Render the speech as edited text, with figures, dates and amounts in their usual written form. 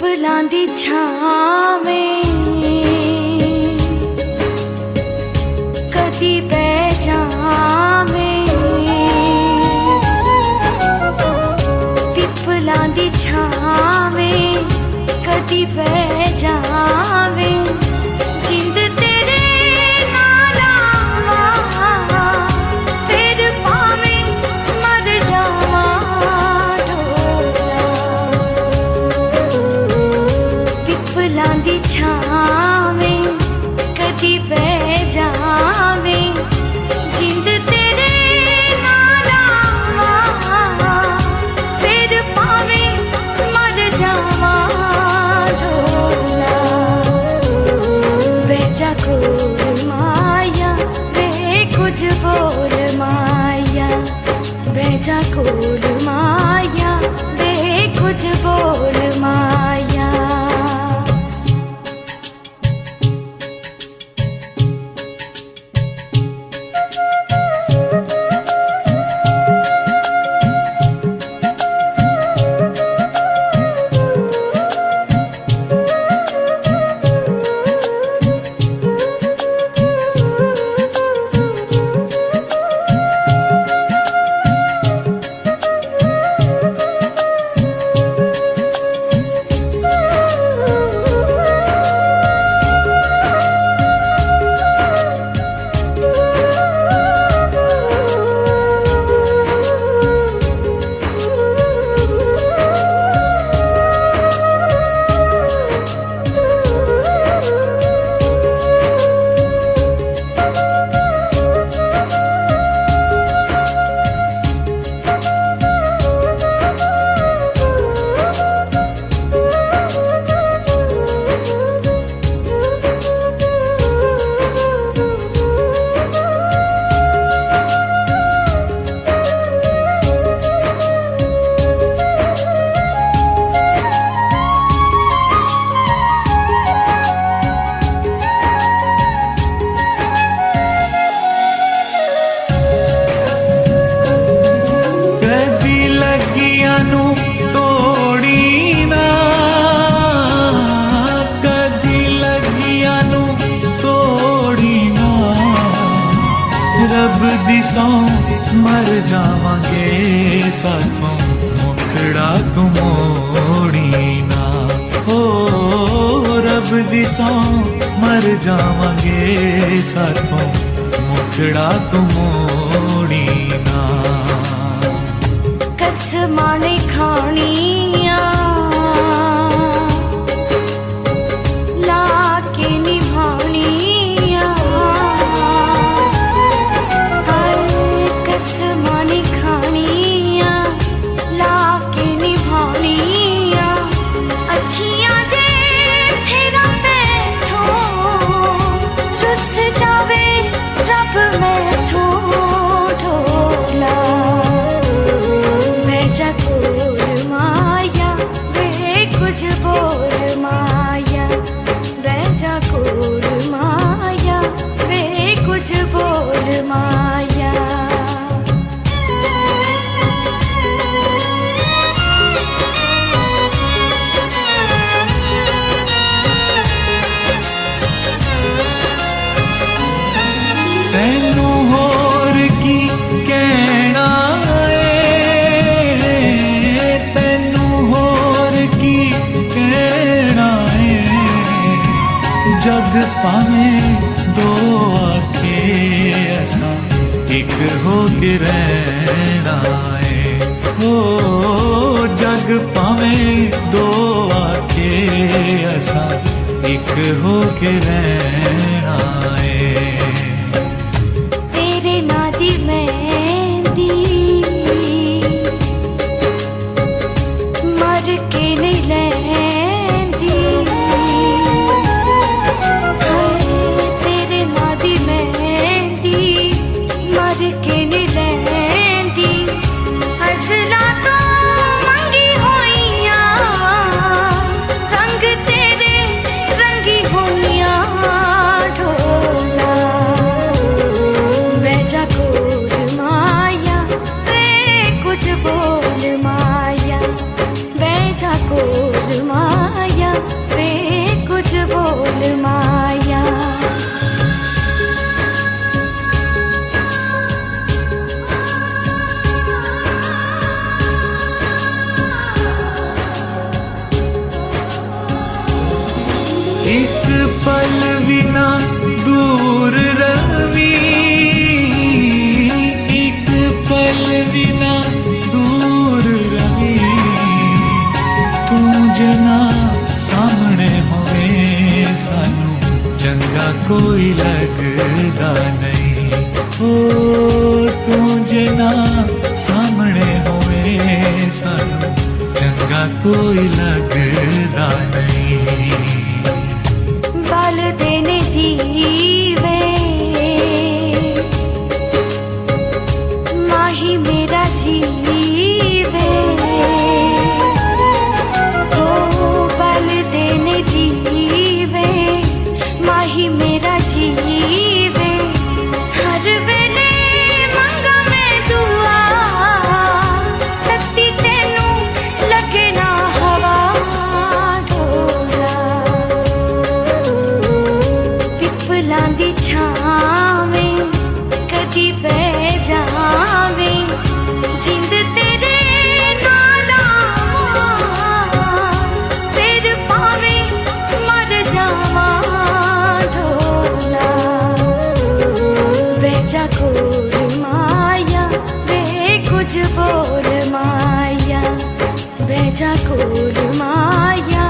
पिपलां दी छावें कदी बह जावें, पिपलां दी छावें कदी बह जावें, जिंद तेरे नाल आवां फिर भावें मर जावां ढोला। पिपलां दी छावें कदी बह जावें, जिंद तेरे नाल आवां फिर भावें मर जावां ढोला। बह जा कोल माया वे कुछ बोल माया, बह जा कोल माया वे कुछ बोल माया। रब दी सौ मर जावांगे साथों मुखड़ा तू मोड़ी ना। हो रब दी सौ मर जावांगे साथों मुखड़ा तू मोड़ी ना। कसमां ने खानियां ला के निभानियां, कसमां ने खानियां ला के निभानियां। अखियां जे फेरा तैथों रुस जावे रब मैथों ढोला। बह जा कोल माया वे कुछ बोल माया, बह जा कोल माया वे कुछ बोल माया। तैनू होर की कहना है, तैनू होर की कहना है। जग पावें दो आखे असां एक हो के रहना है। हो जग पावें दो आखे असां एक हो के रहना है। तेरे नां दी मेहंदी मर के नहीं लैंदी, हाय तेरे नां दी मेहंदी मर के नहीं लैंदी। हसला तो मंगी होइयां रंग तेरे रंगी होइयां ढोला। एक पल बिना दूर रवी, एक पल बिना दूर रवी, तू जना सामने होवे सानू चंगा कोई लगदा नहीं। ओ तू जना सामने होवे सानू चंगा कोई लगदा नहीं। बाल देने दीवे माही मेरा जीवे, ओ बाल देने दीवे माही मेरा जीवे। हर वेले मंगा मैं दुआ तत्ती तेनू लगे ना हवा ढोला। पिपलां दी छावें कदी बह जावें, जिंद तेरे नाल आवां, फिर भावें मर जावां ढोला। बह जा कोल माया वे कुछ बोल माया, बह जा कोल माया